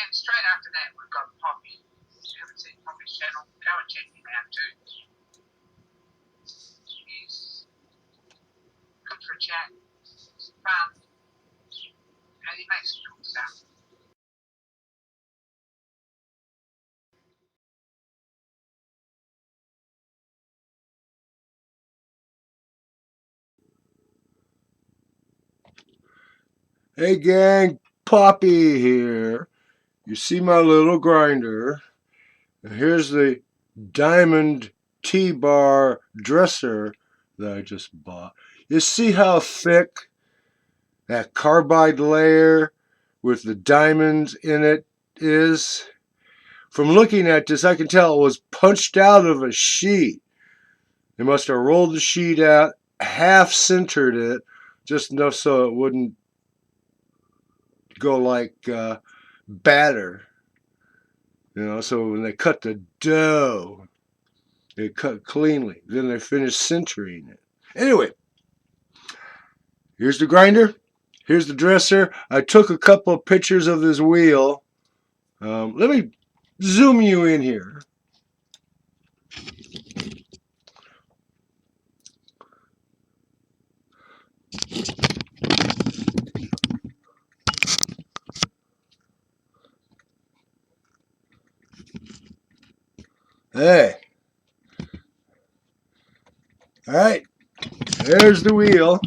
And straight after that, we've got Poppy. If you haven't seen Poppy's channel, go and check him out too. He's good for a chat. He's fun. And he makes cool stuff. Hey gang, Poppy here. You see my little grinder. Here's the diamond T-bar dresser that I just bought. You see how thick that carbide layer with the diamonds in it is? From looking at this, I can tell it was punched out of a sheet. They must have rolled the sheet out, half centered it, just enough so it wouldn't go like batter. So when they cut the dough, they cut cleanly. Then they finish centering it. Anyway, here's the grinder. Here's the dresser. I took a couple of pictures of this wheel. Let me zoom you in here. Hey. All right. There's the wheel.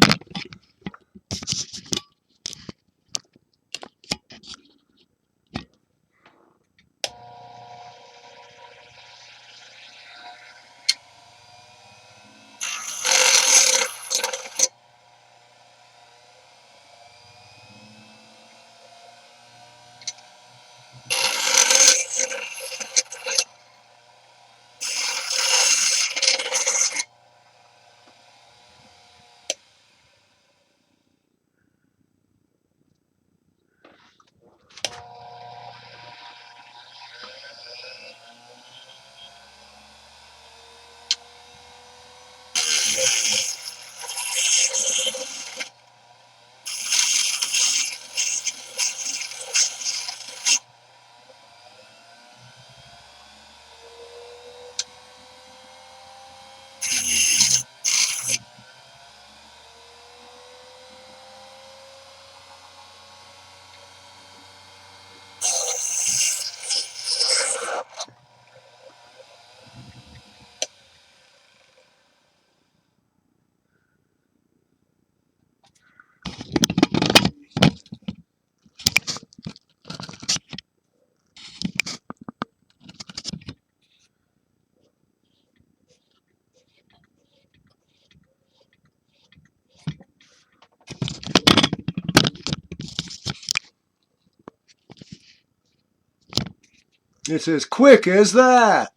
It's as quick as that.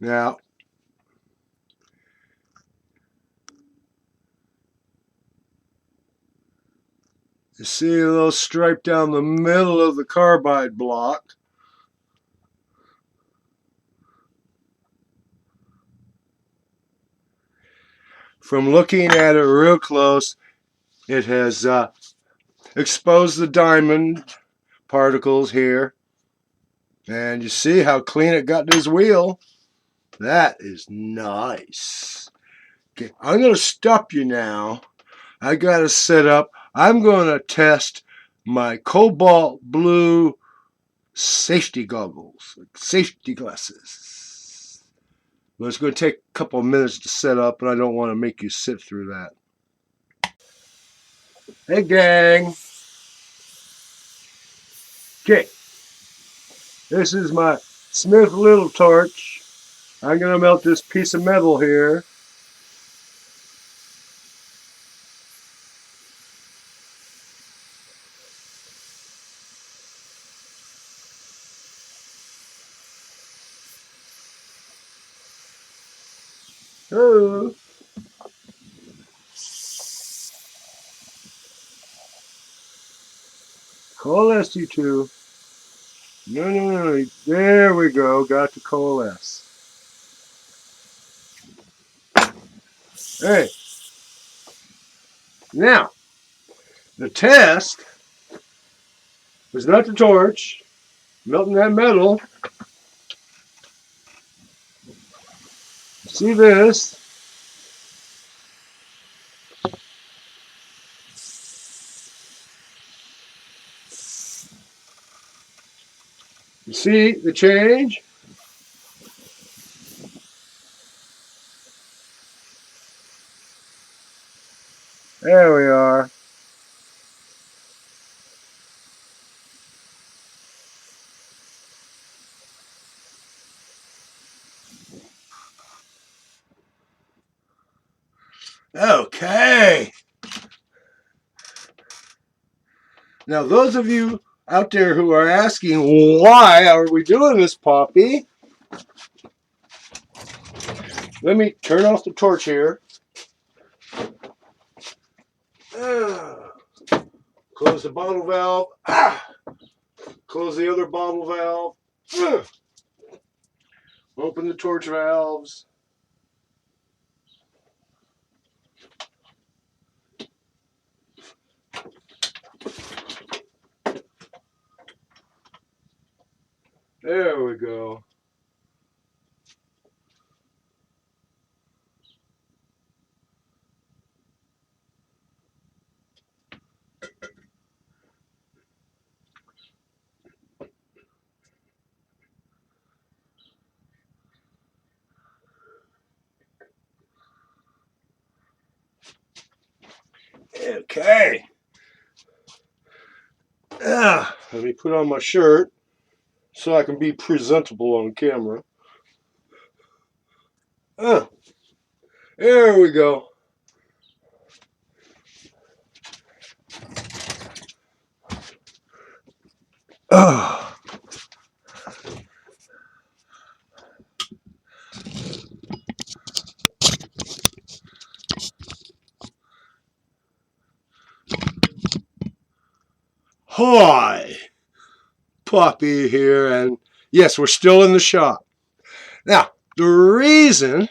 Now, you see a little stripe down the middle of the carbide block. From looking at it real close, it has exposed the diamond particles here. And you see how clean it got this wheel? That is nice. Okay, I'm going to stop you now. I got to set up. I'm going to test my cobalt blue safety goggles, safety glasses. But it's going to take a couple of minutes to set up, and I don't want to make you sit through that. Hey, gang. Okay, this is my Smith Little torch. I'm going to melt this piece of metal here. Oh. Coalesce, you two. No. There we go. Got to coalesce. Hey. Now, the test was not the torch, melting that metal. See this? You see the change? There we are. Okay. Now, those of you out there who are asking, why are we doing this, Poppy? Let me turn off the torch here. Close the bottle valve. Close the other bottle valve. Open the torch valves. There we go. Okay. Let me put on my shirt so I can be presentable on camera. There we go. Hi, Poppy here, and yes, we're still in the shop. Now, the reason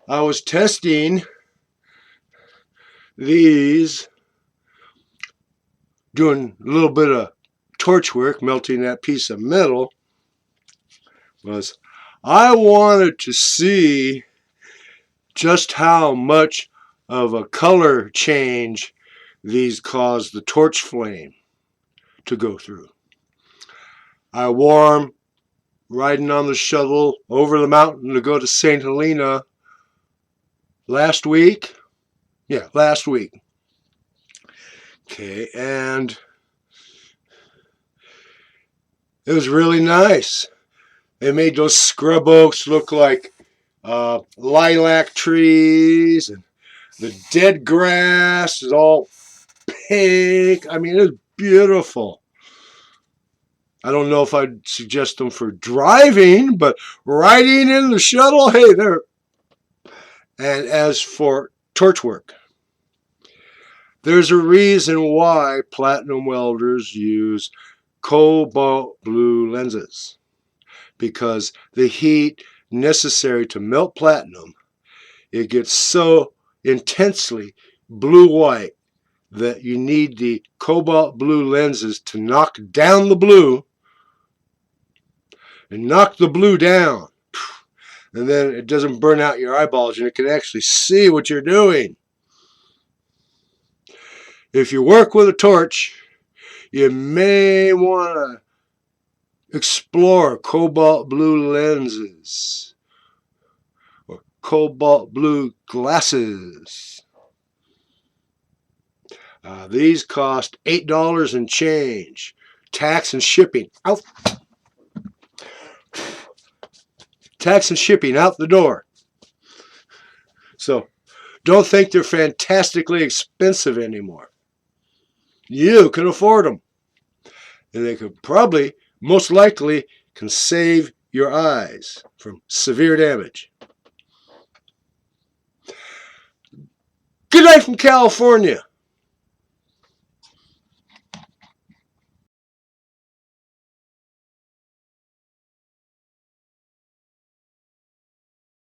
I was testing these, doing a little bit of torch work, melting that piece of metal, was I wanted to see just how much of a color change these cause the torch flame to go through. I wore them riding on the shuttle over the mountain to go to St. Helena last week. Yeah, last week. Okay, and it was really nice. They made those scrub oaks look like lilac trees, and the dead grass is all pink. I mean, it was beautiful. I don't know if I'd suggest them for driving, but riding in the shuttle, hey, there. And as for torch work, there's a reason why platinum welders use cobalt blue lenses, because the heat necessary to melt platinum, it gets so intensely blue-white that you need the cobalt blue lenses to knock down the blue and knock the blue down. And then it doesn't burn out your eyeballs and you can actually see what you're doing. If you work with a torch, you may want to explore cobalt blue lenses or cobalt blue glasses. These cost $8 and change. Tax and shipping out. Tax and shipping out the door. So don't think they're fantastically expensive anymore. You can afford them. And they could probably, most likely, can save your eyes from severe damage. Good night from California.